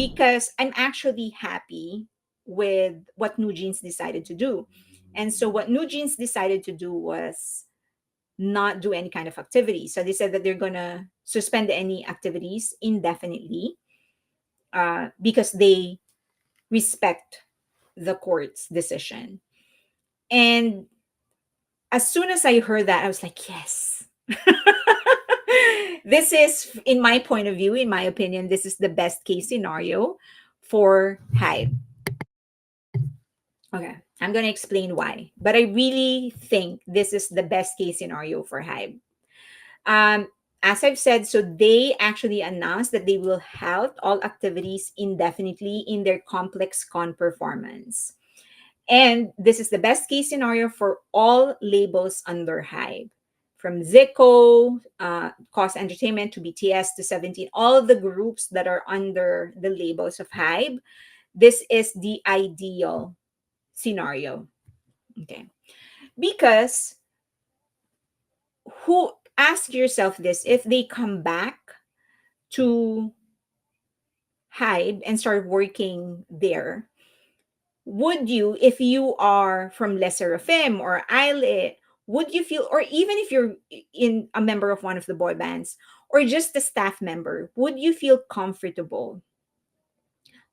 because I'm actually happy with what New Jeans decided to do. And so what New Jeans decided to do was not do any kind of activity. So they said that they're gonna suspend any activities indefinitely, because they respect the court's decision. And as soon as I heard that, I was like, yes. This is, in my point of view, in my opinion, this is the best case scenario for Hybe. Okay, I'm going to explain why. But I really think this is the best case scenario for Hybe. Um, as I've said, so they actually announced that they will halt all activities indefinitely in their complex con performance. And this is the best case scenario for all labels under Hybe. From Zico, Cause Entertainment to BTS to 17, all of the groups that are under the labels of Hybe, this is the ideal scenario. Okay. Because who ask yourself this, if they come back to Hybe and start working there, would you, if you are from Lesserafim or Illit, would you feel, or even if you're in a member of one of the boy bands or just a staff member, would you feel comfortable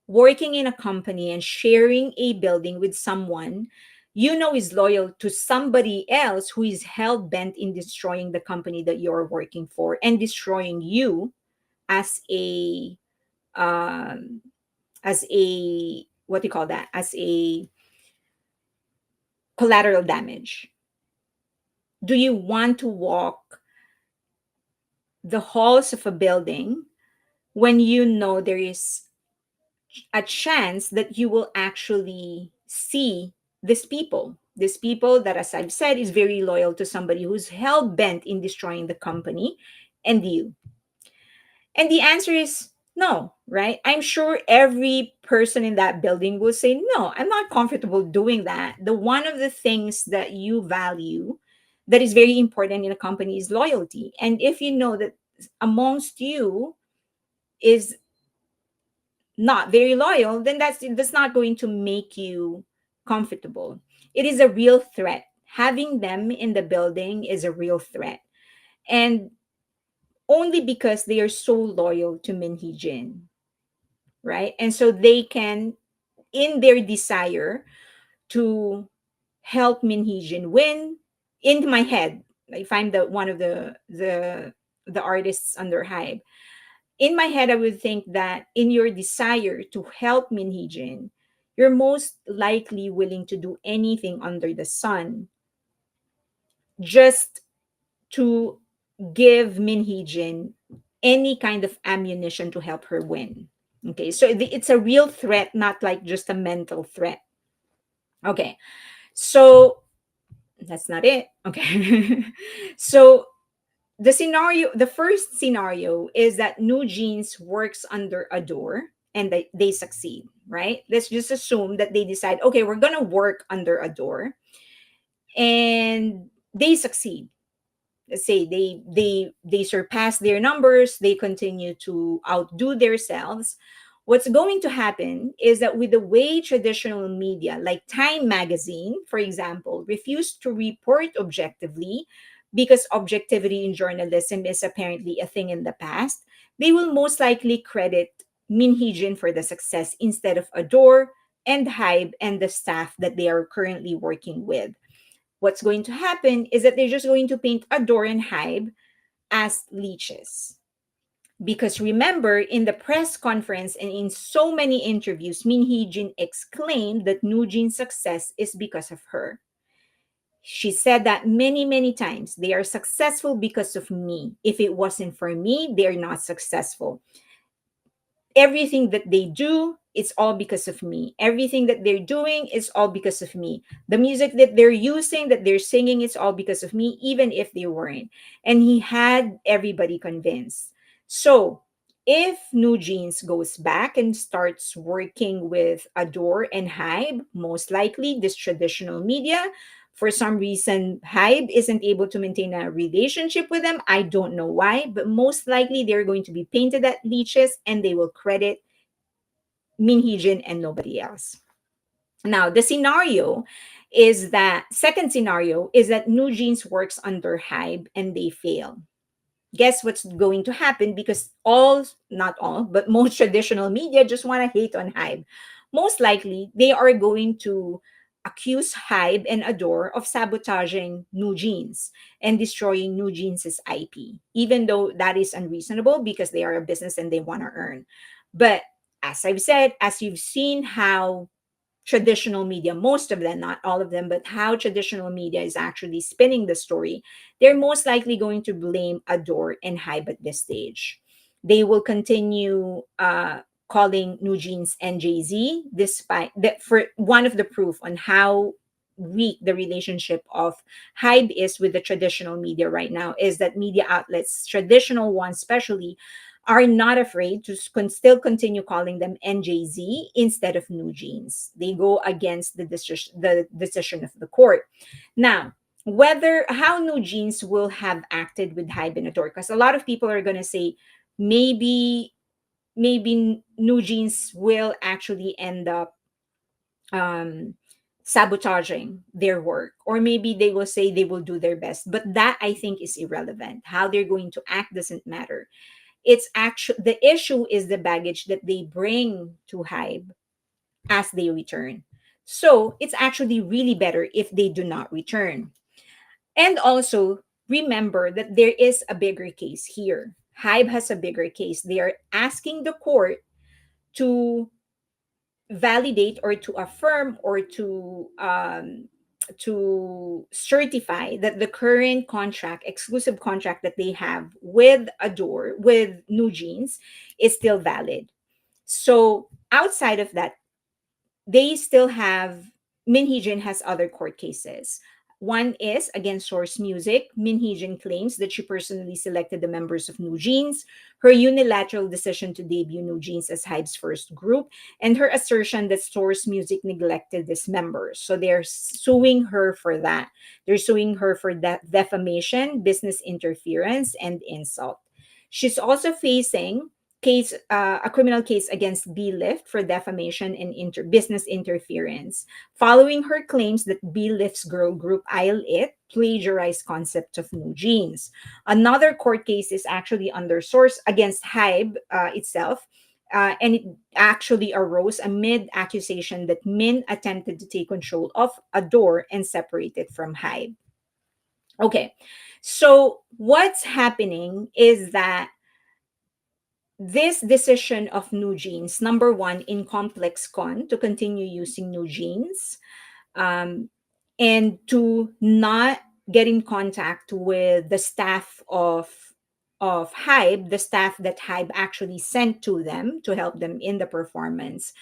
working in a company and sharing a building with someone you know is loyal to somebody else who is hell bent in destroying the company that you're working for and destroying you as a um as a, what do you call that, as a collateral damage? Do you want to walk the halls of a building when you know there is a chance that you will actually see these people that, as I've said, is very loyal to somebody who's hell bent in destroying the company and you? And the answer is no, right? I'm sure every person in that building will say, no, I'm not comfortable doing that. The one of the things that you value that is very important in a company is loyalty. And if you know that amongst you is not very loyal, then that's not going to make you comfortable. It is a real threat. Having them in the building is a real threat. And only because they are so loyal to Min Hee Jin, right? And so they can, in their desire to help Min Hee Jin win, in my head, if I'm the one of the artists under Hybe, in my head, I would think that in your desire to help Min Hee Jin, you're most likely willing to do anything under the sun just to give Min Hee Jin any kind of ammunition to help her win. Okay, so it's a real threat, not like just a mental threat. Okay, so that's not it. Okay, so the first scenario is that New Jeans works under a door and they succeed, right? Let's just assume that they decide, okay, we're gonna work under a door and they succeed. Let's say they surpass their numbers, they continue to outdo themselves. What's going to happen is that with the way traditional media like Time magazine, for example, refused to report objectively because objectivity in journalism is apparently a thing in the past, they will most likely credit Min Hee Jin for the success instead of Adore and Hybe and the staff that they are currently working with. What's going to happen is that they're just going to paint Adore and Hybe as leeches. Because remember, in the press conference and in so many interviews, Min Hee Jin exclaimed that Nujin's success is because of her. She said that many, many times. They are successful because of me. If it wasn't for me, they're not successful. Everything that they do, it's all because of me. Everything that they're doing is all because of me. The music that they're using, that they're singing, it's all because of me, even if they weren't. And he had everybody convinced. So if New Jeans goes back and starts working with Adore and Hybe, most likely this traditional media, for some reason, Hybe isn't able to maintain a relationship with them. I don't know why, but most likely they're going to be painted at leeches and they will credit Min Hee-jin and nobody else. Now, the scenario is that second scenario is that New Jeans works under Hybe and they fail. Guess what's going to happen? Because all, not all, but most traditional media just want to hate on Hybe. Most likely, they are going to accuse Hybe and Adore of sabotaging New Jeans and destroying New Jeans' IP, even though that is unreasonable because they are a business and they want to earn. But as I've said, as you've seen how traditional media, most of them, not all of them, but how traditional media is actually spinning the story, they're most likely going to blame Adore and Hybe at this stage. They will continue calling New Jeans NJZ, despite that, for one of the proof on how weak the relationship of Hybe is with the traditional media right now is that media outlets, traditional ones especially, are not afraid to still continue calling them NJZ instead of New Jeans. They go against the decision of the court. Now, whether how New Jeans will have acted with Hybe and Adore, because a lot of people are going to say maybe New Jeans will actually end up um, sabotaging their work, or maybe they will say they will do their best. But that I think is irrelevant. How they're going to act doesn't matter. It's actually the issue is the baggage that they bring to Hybe as they return. So it's actually really better if they do not return. And also remember that there is a bigger case here. Hybe has a bigger case. They are asking the court to validate or to affirm or to certify that the current contract, exclusive contract that they have with Adore, with New Jeans, is still valid. So outside of that, they still have Min Hee-jin has other court cases. One is against Source Music. Min Hee-jin claims that she personally selected the members of New Jeans, her unilateral decision to debut New Jeans as Hybe's first group, and her assertion that Source Music neglected its members. So they're suing her for that. They're suing her for defamation, business interference, and insult. She's also facing a criminal case against B-Lift for defamation and business interference, following her claims that B-Lift's girl group Illit plagiarized concept of New Jeans. Another court case is actually under source against Hybe itself. And it actually arose amid accusation that Min attempted to take control of Adore and separate it from Hybe. Okay, so what's happening is that this decision of New Jeans, number one, in Complex Con to continue using New Jeans, um, and to not get in contact with the staff of Hybe, the staff that Hybe actually sent to them to help them in the performance.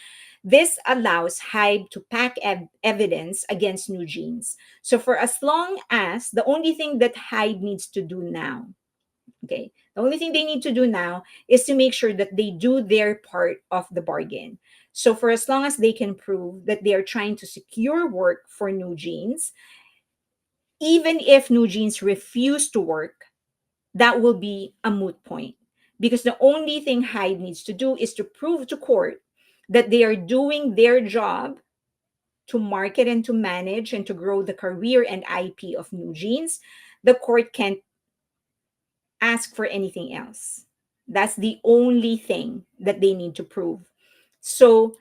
This allows Hybe to pack evidence against New Jeans. So for as long as the only thing that Hybe needs to do now, okay, the only thing they need to do now is to make sure that they do their part of the bargain. So for as long as they can prove that they are trying to secure work for New Jeans, even if New Jeans refuse to work, that will be a moot point. Because the only thing Hyde needs to do is to prove to court that they are doing their job to market and to manage and to grow the career and IP of New Jeans. The court can't ask for anything else. That's the only thing that they need to prove. So,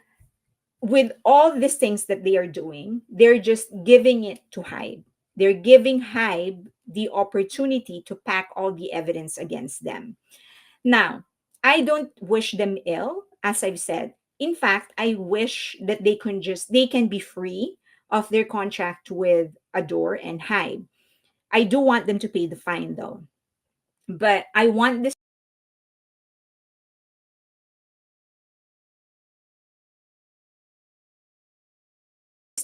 with all these things that they are doing, they're just giving it to Hybe. They're giving Hybe the opportunity to pack all the evidence against them. Now, I don't wish them ill, as I've said. In fact, I wish that they can be free of their contract with Adore and Hybe. I do want them to pay the fine though. But I want this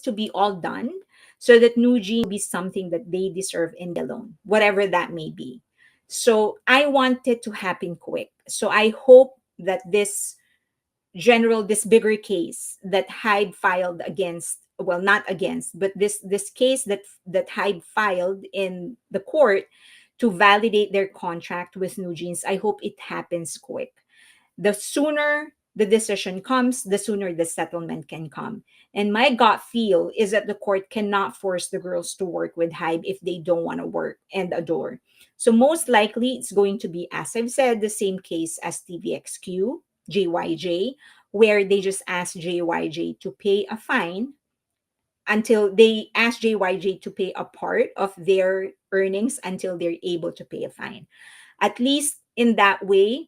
to be all done so that New Jean be something that they deserve and alone, whatever that may be. So I want it to happen quick. So I hope that this bigger case that Hybe filed against, well, not against, but this case that Hybe filed in the court to validate their contract with New Jeans, I hope it happens quick. The sooner the decision comes, the sooner the settlement can come. And my gut feel is that the court cannot force the girls to work with Hybe if they don't want to work and adore. So most likely it's going to be, as I've said, the same case as TVXQ, JYJ, where they just ask JYJ to pay a fine until they ask JYJ to pay a part of their earnings until they're able to pay a fine. At least in that way,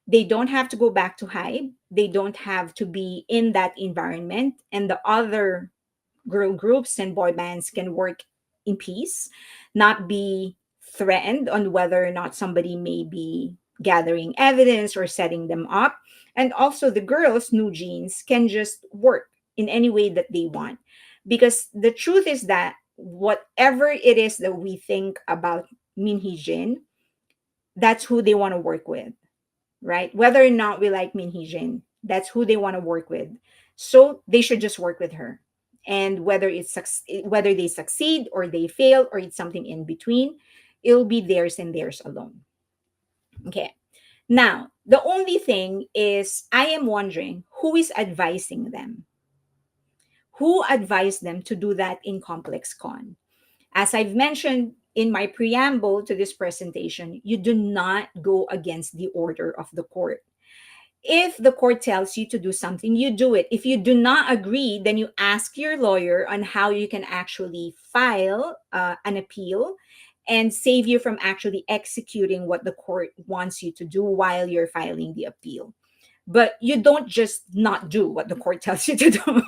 they don't have to go back to Hive. They don't have to be in that environment. And the other girl groups and boy bands can work in peace, not be threatened on whether or not somebody may be gathering evidence or setting them up. And also, the girls, new jeans, can just work in any way that they want. Because the truth is that whatever it is that we think about Min Hee Jin, that's who they want to work with, right? Whether or not we like Min Hee Jin, that's who they want to work with. So they should just work with her. And whether they succeed or they fail or it's something in between, it'll be theirs and theirs alone. Okay. Now, the only thing is I am wondering who is advising them? Who advised them to do that in Complex Con? As I've mentioned in my preamble to this presentation, you do not go against the order of the court. If the court tells you to do something, you do it. If you do not agree, then you ask your lawyer on how you can actually file an appeal and save you from actually executing what the court wants you to do while you're filing the appeal. But you don't just not do what the court tells you to do.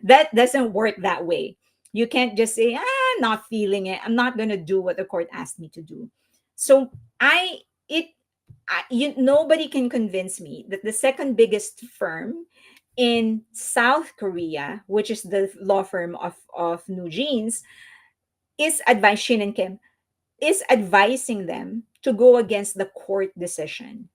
That doesn't work that way. You can't just say, not feeling it. I'm not going to do what the court asked me to do. So it nobody can convince me that the second biggest firm in South Korea, which is the law firm of New Jeans, Shin and Kim, is advising them to go against the court decision.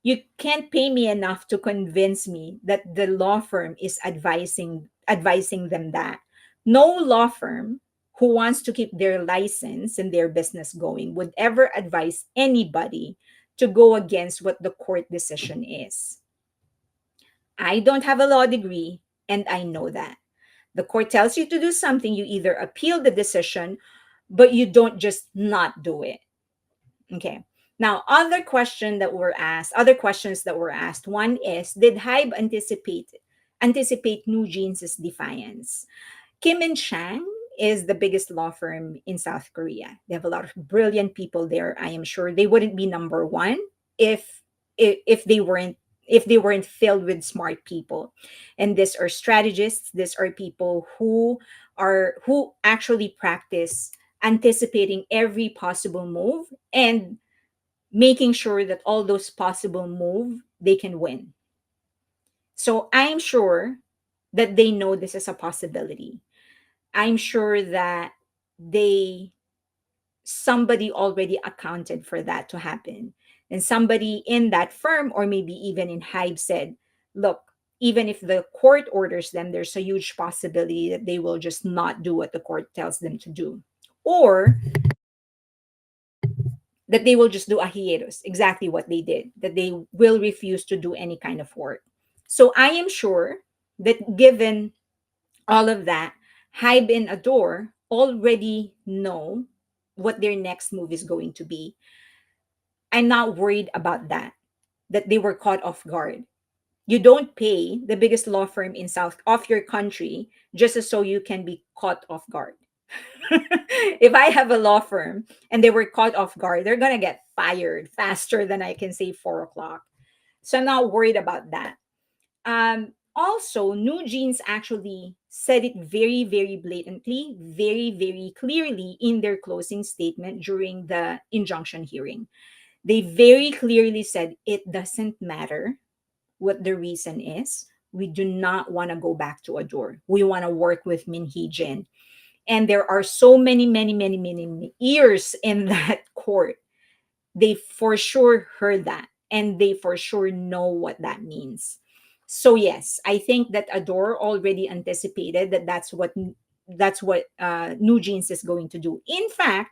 You can't pay me enough to convince me that the law firm is advising them that. No law firm who wants to keep their license and their business going would ever advise anybody to go against what the court decision is. I don't have a law degree, and I know that. The court tells you to do something, you either appeal the decision, but you don't just not do it. Okay. Now, other questions that were asked. One is, did Hybe anticipate New Jeans' defiance? Kim and Chang is the biggest law firm in South Korea. They have a lot of brilliant people there. I am sure they wouldn't be number one if if they weren't filled with smart people. And these are strategists. These are people who actually practice anticipating every possible move and making sure that all those possible move they can win. So I'm sure that they know this is a possibility. I'm sure that they somebody already accounted for that to happen. And somebody in that firm, or maybe even in Hybe, said, look, even if the court orders them, there's a huge possibility that they will just not do what the court tells them to do. Or that they will just do a hiatus, exactly what they did, that they will refuse to do any kind of work. So I am sure that given all of that, Hybe and Adore already know what their next move is going to be. I'm not worried about that they were caught off guard. You don't pay the biggest law firm in south of your country just so you can be caught off guard. If I have a law firm and they were caught off guard, they're gonna get fired faster than I can say 4 o'clock. So I'm not worried about that. Also, New Jeans actually said it very, very blatantly, very, very clearly in their closing statement during the injunction hearing. They very clearly said it doesn't matter what the reason is. We do not want to go back to Adore. We want to work with Min Hee Jin. And there are so many, many, many, many ears in that court. They for sure heard that and they for sure know what that means. So yes, I think that Adore already anticipated that that's what New Jeans is going to do. In fact,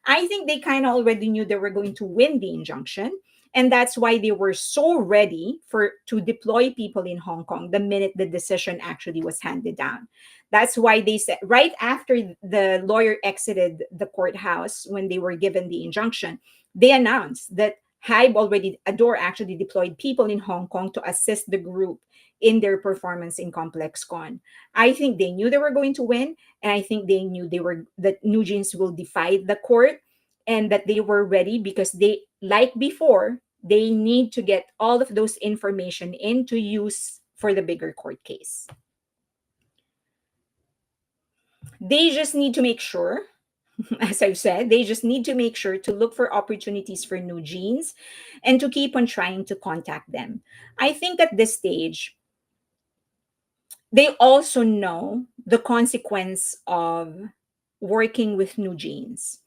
I think they kind of already knew they were going to win the injunction And that's why they were so ready for to deploy people in Hong Kong the minute the decision actually was handed down. That's why they said right after the lawyer exited the courthouse when they were given the injunction, they announced that Hybe already Adore actually deployed people in Hong Kong to assist the group in their performance in Complex Con. I think they knew they were going to win, and I think they knew they were that Nugents will defy the court, and that they were ready because they, like before, they need to get all of those information into use for the bigger court case. They just need to make sure, as I've said, they just need to make sure to look for opportunities for new genes and to keep on trying to contact them. I think at this stage, they also know the consequence of working with new genes.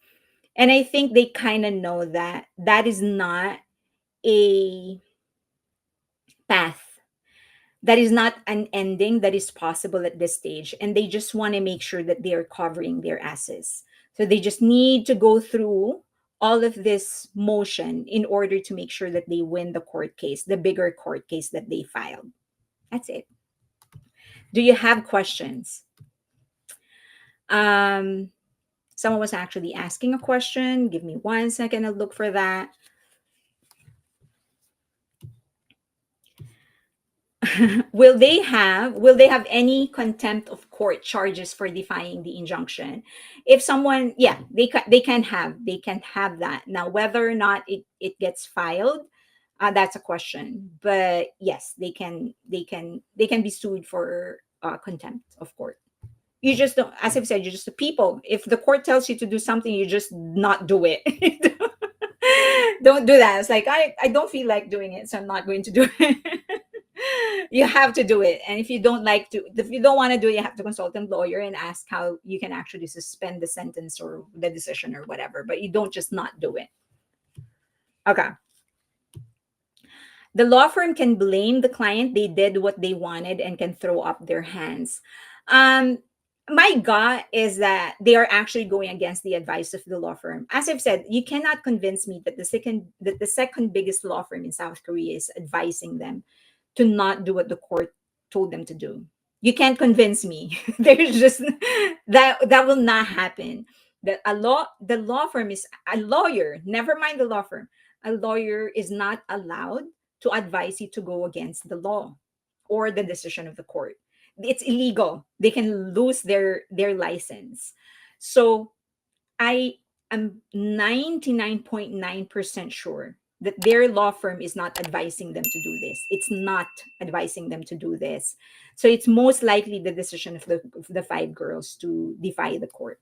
And I think they kind of know that that is not a path, that is not an ending that is possible at this stage. And they just want to make sure that they are covering their asses. So they just need to go through all of this motion in order to make sure that they win the court case, the bigger court case that they filed. That's it. Do you have questions? Um, Someone was actually asking a question. Give me 1 second to look for that. Will they have any contempt of court charges for defying the injunction? If someone, yeah, they can have that. Now whether or not it gets filed, that's a question. But yes, they can be sued for contempt of court. You just don't, as I've said, you're just the people. If the court tells you to do something, you just not do it. Don't do that. It's like I don't feel like doing it, so I'm not going to do it. You have to do it. And if you don't want to do it, you have to consult a lawyer and ask how you can actually suspend the sentence or the decision or whatever. But you don't just not do it. Okay. The law firm can blame the client, they did what they wanted, and can throw up their hands. Um, my gut is that they are actually going against the advice of the law firm. As I've said, you cannot convince me that the second biggest law firm in South Korea is advising them to not do what the court told them to do. You can't convince me. There's just that will not happen. The law firm is a lawyer. Never mind the law firm. A lawyer is not allowed to advise you to go against the law or the decision of the court. It's illegal. They can lose their license. So I am 99.9% sure that their law firm is not advising them to do this. It's not advising them to do this. So it's most likely the decision of the five girls to defy the court.